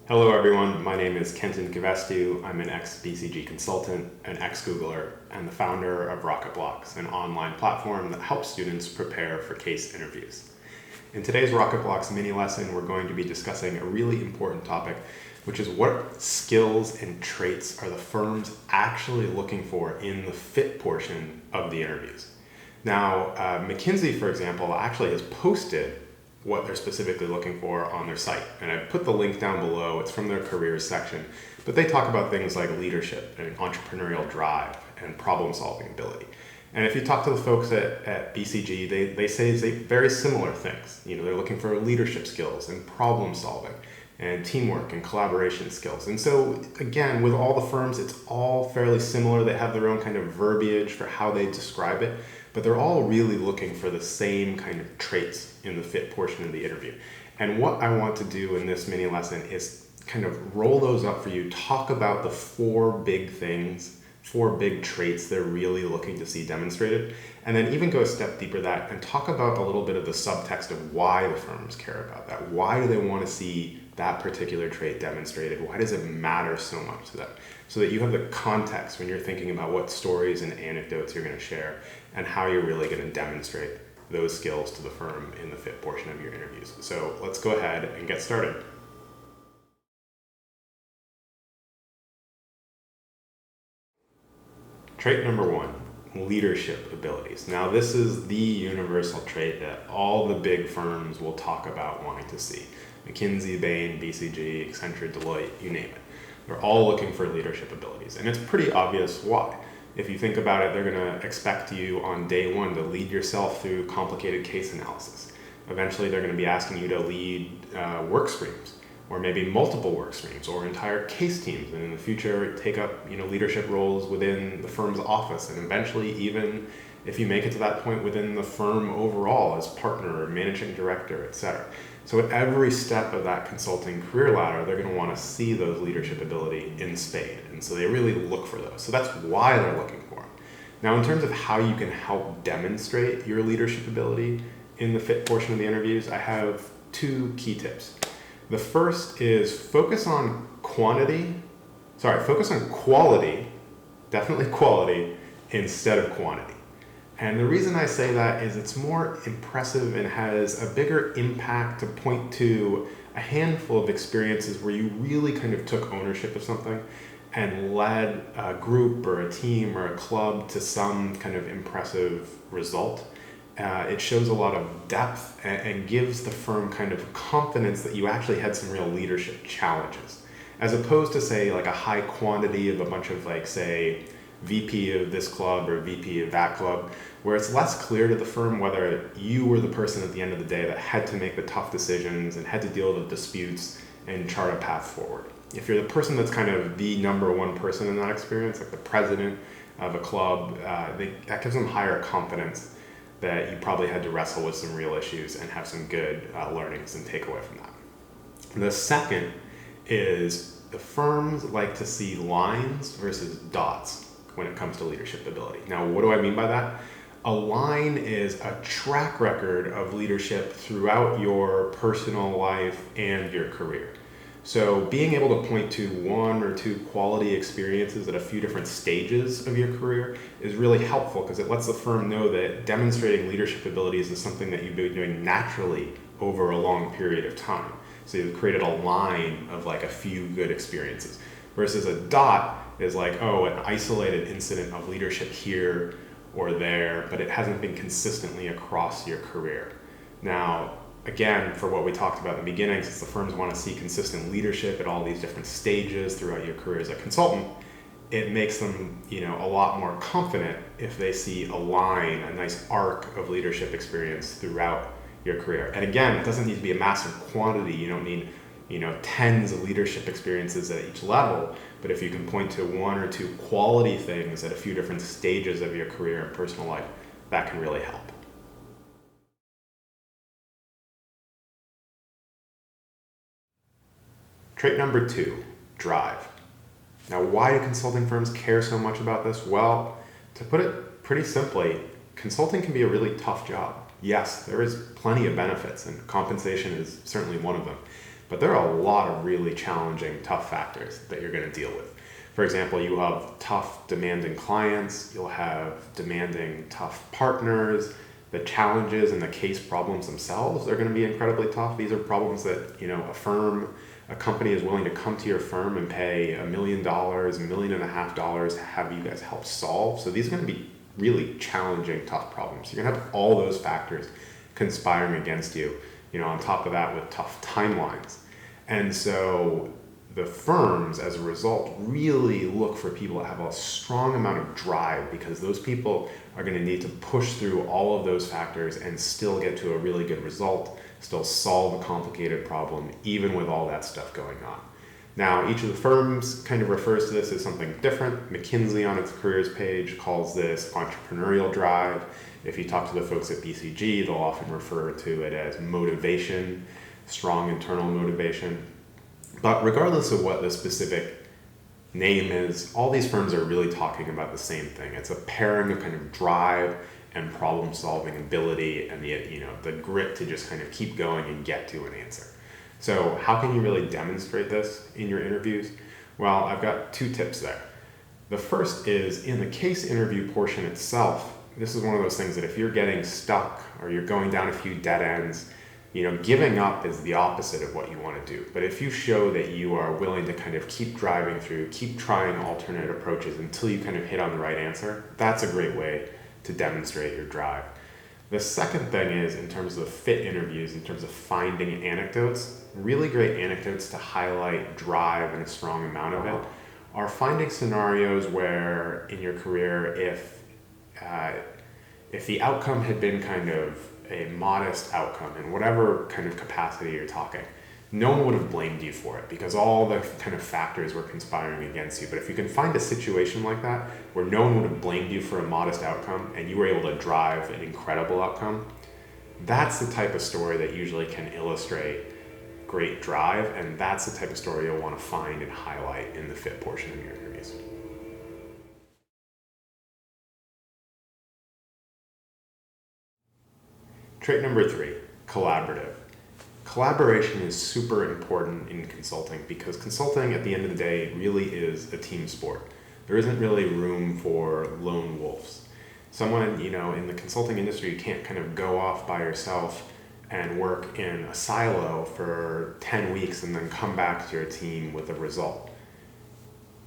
Hello everyone, my name is Kenton Kivestu. I'm an ex-BCG consultant, an ex-Googler, and the founder of Rocketblocks, an online platform that helps students prepare for case interviews. In today's Rocketblocks mini lesson, we're going to be discussing a really important topic, which is what skills and traits are the firms actually looking for in the fit portion of the interviews. Now, McKinsey, for example, actually has posted what they're specifically looking for on their site. And I've put the link down below. It's from their careers section. But they talk about things like leadership and entrepreneurial drive and problem-solving ability. And if you talk to the folks at BCG, they say very similar things. You know, they're looking for leadership skills and problem-solving and teamwork and collaboration skills. And so, again, with all the firms, it's all fairly similar. They have their own kind of verbiage for how they describe it, but they're all really looking for the same kind of traits in the fit portion of the interview. And what I want to do in this mini lesson is kind of roll those up for you, talk about the four big things, four big traits they're really looking to see demonstrated, and then even go a step deeper that and talk about a little bit of the subtext of why the firms care about that. Why do they want to see that particular trait demonstrated? Why does it matter so much to them? So that you have the context when you're thinking about what stories and anecdotes you're going to share and how you're really going to demonstrate those skills to the firm in the fit portion of your interviews. So let's go ahead and get started. Trait number one, leadership abilities. Now this is the universal trait that all the big firms will talk about wanting to see. McKinsey, Bain, BCG, Accenture, Deloitte, you name it. They're all looking for leadership abilities. And it's pretty obvious why. If you think about it, they're going to expect you on day one to lead yourself through complicated case analysis. Eventually, they're going to be asking you to lead work streams, or maybe multiple work streams, or entire case teams, and in the future, take up leadership roles within the firm's office, and eventually, even if you make it to that point within the firm overall as partner or managing director, etc. So at every step of that consulting career ladder, they're going to want to see those leadership ability in spade. And so they really look for those. So that's why they're looking for them. Now, in terms of how you can help demonstrate your leadership ability in the fit portion of the interviews, I have two key tips. The first is focus on quality, definitely quality, instead of quantity. And the reason I say that is it's more impressive and has a bigger impact to point to a handful of experiences where you really kind of took ownership of something and led a group or a team or a club to some kind of impressive result. It shows a lot of depth and gives the firm kind of confidence that you actually had some real leadership challenges, as opposed to say like a high quantity of a bunch of say VP of this club or VP of that club, where it's less clear to the firm whether you were the person at the end of the day that had to make the tough decisions and had to deal with disputes and chart a path forward. If you're the person that's kind of the number one person in that experience, like the president of a club, that gives them higher confidence that you probably had to wrestle with some real issues and have some good learnings and takeaway from that. And the second is the firms like to see lines versus dots when it comes to leadership ability. Now, what do I mean by that? A line is a track record of leadership throughout your personal life and your career. So being able to point to one or two quality experiences at a few different stages of your career is really helpful because it lets the firm know that demonstrating leadership abilities is something that you've been doing naturally over a long period of time. So you've created a line of like a few good experiences versus a dot is like, oh, an isolated incident of leadership here or there, but it hasn't been consistently across your career. Now, again, for what we talked about in the beginning, since the firms want to see consistent leadership at all these different stages throughout your career as a consultant, it makes them, a lot more confident if they see a line, a nice arc of leadership experience throughout your career. And again, it doesn't need to be a massive quantity. You don't need tens of leadership experiences at each level, but if you can point to one or two quality things at a few different stages of your career and personal life, that can really help. Trait number two, drive. Now, why do consulting firms care so much about this? Well, to put it pretty simply, consulting can be a really tough job. Yes, there is plenty of benefits, and compensation is certainly one of them. But there are a lot of really challenging, tough factors that you're going to deal with. For example, you have tough, demanding clients, you'll have demanding, tough partners. The challenges and the case problems themselves are going to be incredibly tough. These are problems that, a company is willing to come to your firm and pay $1 million, $1.5 million to have you guys help solve. So these are going to be really challenging, tough problems. You're going to have all those factors conspiring against you, on top of that with tough timelines. And so the firms, as a result, really look for people that have a strong amount of drive, because those people are going to need to push through all of those factors and still get to a really good result, still solve a complicated problem, even with all that stuff going on. Now, each of the firms kind of refers to this as something different. McKinsey on its careers page calls this entrepreneurial drive. If you talk to the folks at BCG, they'll often refer to it as motivation, strong internal motivation. But regardless of what the specific name is, all these firms are really talking about the same thing. It's a pairing of kind of drive and problem-solving ability and the grit to just kind of keep going and get to an answer. So how can you really demonstrate this in your interviews? Well, I've got 2 tips there. The first is in the case interview portion itself. This is one of those things that if you're getting stuck or you're going down a few dead ends, giving up is the opposite of what you want to do. But if you show that you are willing to kind of keep driving through, keep trying alternate approaches until you kind of hit on the right answer, that's a great way to demonstrate your drive. The second thing is, in terms of fit interviews, in terms of finding anecdotes, really great anecdotes to highlight drive and a strong amount of it are finding scenarios where in your career, if the outcome had been kind of a modest outcome in whatever kind of capacity you're talking, no one would have blamed you for it because all the kind of factors were conspiring against you. But if you can find a situation like that where no one would have blamed you for a modest outcome and you were able to drive an incredible outcome, that's the type of story that usually can illustrate great drive, and that's the type of story you'll want to find and highlight in the fit portion of your interviews. Trait number 3, collaborative. Collaboration is super important in consulting because consulting at the end of the day really is a team sport. There isn't really room for lone wolves. Someone, in the consulting industry, you can't kind of go off by yourself and work in a silo for 10 weeks and then come back to your team with a result.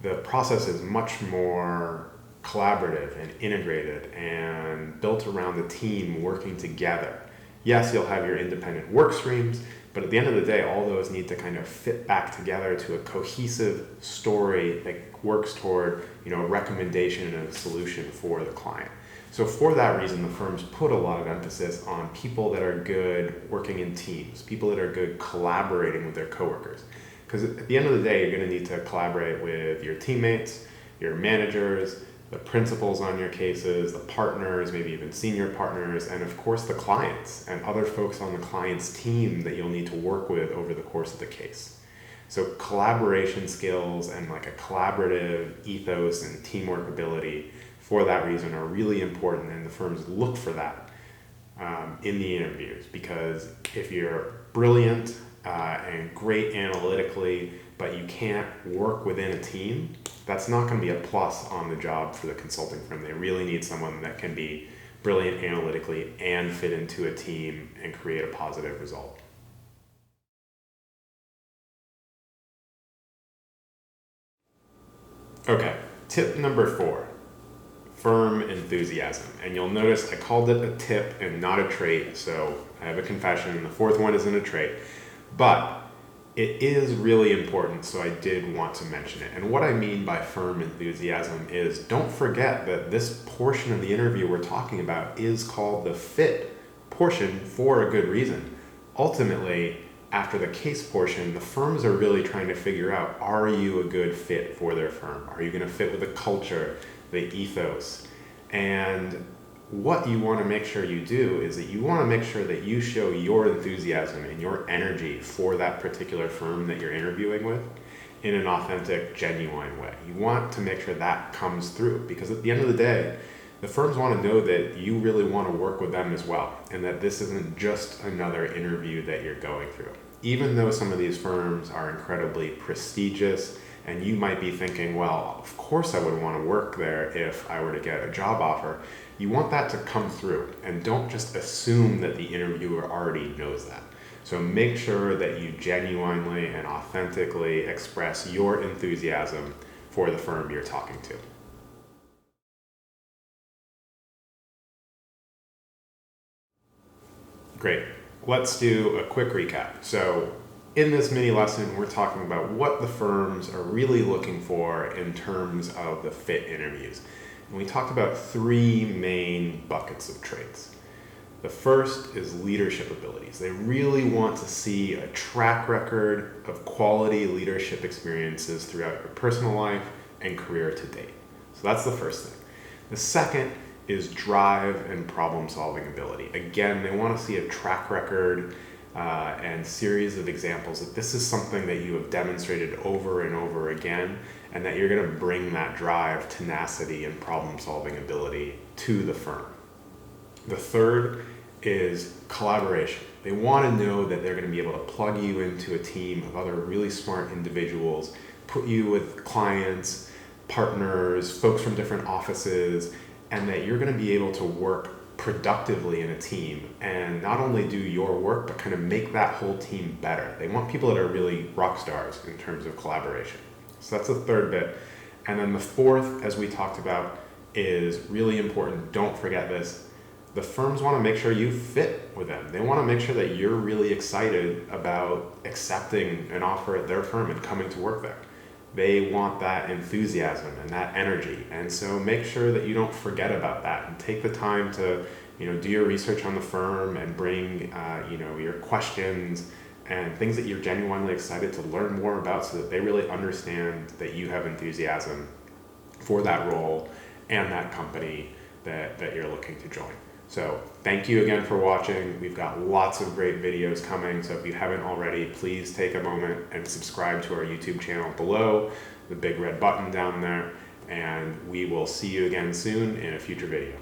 The process is much more collaborative and integrated and built around the team working together. Yes, you'll have your independent work streams, but at the end of the day, all those need to kind of fit back together to a cohesive story that works toward, a recommendation and a solution for the client. So for that reason, the firms put a lot of emphasis on people that are good working in teams, people that are good collaborating with their coworkers. Because at the end of the day, you're going to need to collaborate with your teammates, your managers, the principals on your cases, the partners, maybe even senior partners, and of course the clients and other folks on the client's team that you'll need to work with over the course of the case. So collaboration skills and like a collaborative ethos and teamwork ability for that reason are really important, and the firms look for that in the interviews, because if you're brilliant and great analytically, but you can't work within a team, that's not going to be a plus on the job for the consulting firm. They really need someone that can be brilliant analytically and fit into a team and create a positive result. Okay, tip number 4, firm enthusiasm. And you'll notice I called it a tip and not a trait, so I have a confession. The 4th one isn't a trait, but it is really important, so I did want to mention it. And what I mean by firm enthusiasm is, don't forget that this portion of the interview we're talking about is called the fit portion for a good reason. Ultimately, after the case portion, the firms are really trying to figure out, are you a good fit for their firm? Are you going to fit with the culture, the ethos? And what you want to make sure you do is that you want to make sure that you show your enthusiasm and your energy for that particular firm that you're interviewing with in an authentic, genuine way. You want to make sure that comes through, because at the end of the day, the firms want to know that you really want to work with them as well, and that this isn't just another interview that you're going through. Even though some of these firms are incredibly prestigious, and you might be thinking, well, of course I would want to work there if I were to get a job offer, you want that to come through, and don't just assume that the interviewer already knows that. So make sure that you genuinely and authentically express your enthusiasm for the firm you're talking to. Great. Let's do a quick recap. So in this mini lesson, we're talking about what the firms are really looking for in terms of the fit interviews. And we talked about three main buckets of traits. The first is leadership abilities. They really want to see a track record of quality leadership experiences throughout your personal life and career to date. So that's the first thing. The second is drive and problem-solving ability. Again, they want to see a track record and series of examples that this is something that you have demonstrated over and over again, and that you're going to bring that drive, tenacity, and problem-solving ability to the firm. The third is collaboration. They want to know that they're going to be able to plug you into a team of other really smart individuals, put you with clients, partners, folks from different offices, and that you're going to be able to work productively in a team and not only do your work, but kind of make that whole team better. They want people that are really rock stars in terms of collaboration. So that's the third bit. And then the fourth, as we talked about, is really important. Don't forget this. The firms want to make sure you fit with them. They want to make sure that you're really excited about accepting an offer at their firm and coming to work there. They want that enthusiasm and that energy. And so make sure that you don't forget about that and take the time to, do your research on the firm and bring, your questions and things that you're genuinely excited to learn more about so that they really understand that you have enthusiasm for that role and that company that you're looking to join. So thank you again for watching. We've got lots of great videos coming. So if you haven't already, please take a moment and subscribe to our YouTube channel below, the big red button down there, and we will see you again soon in a future video.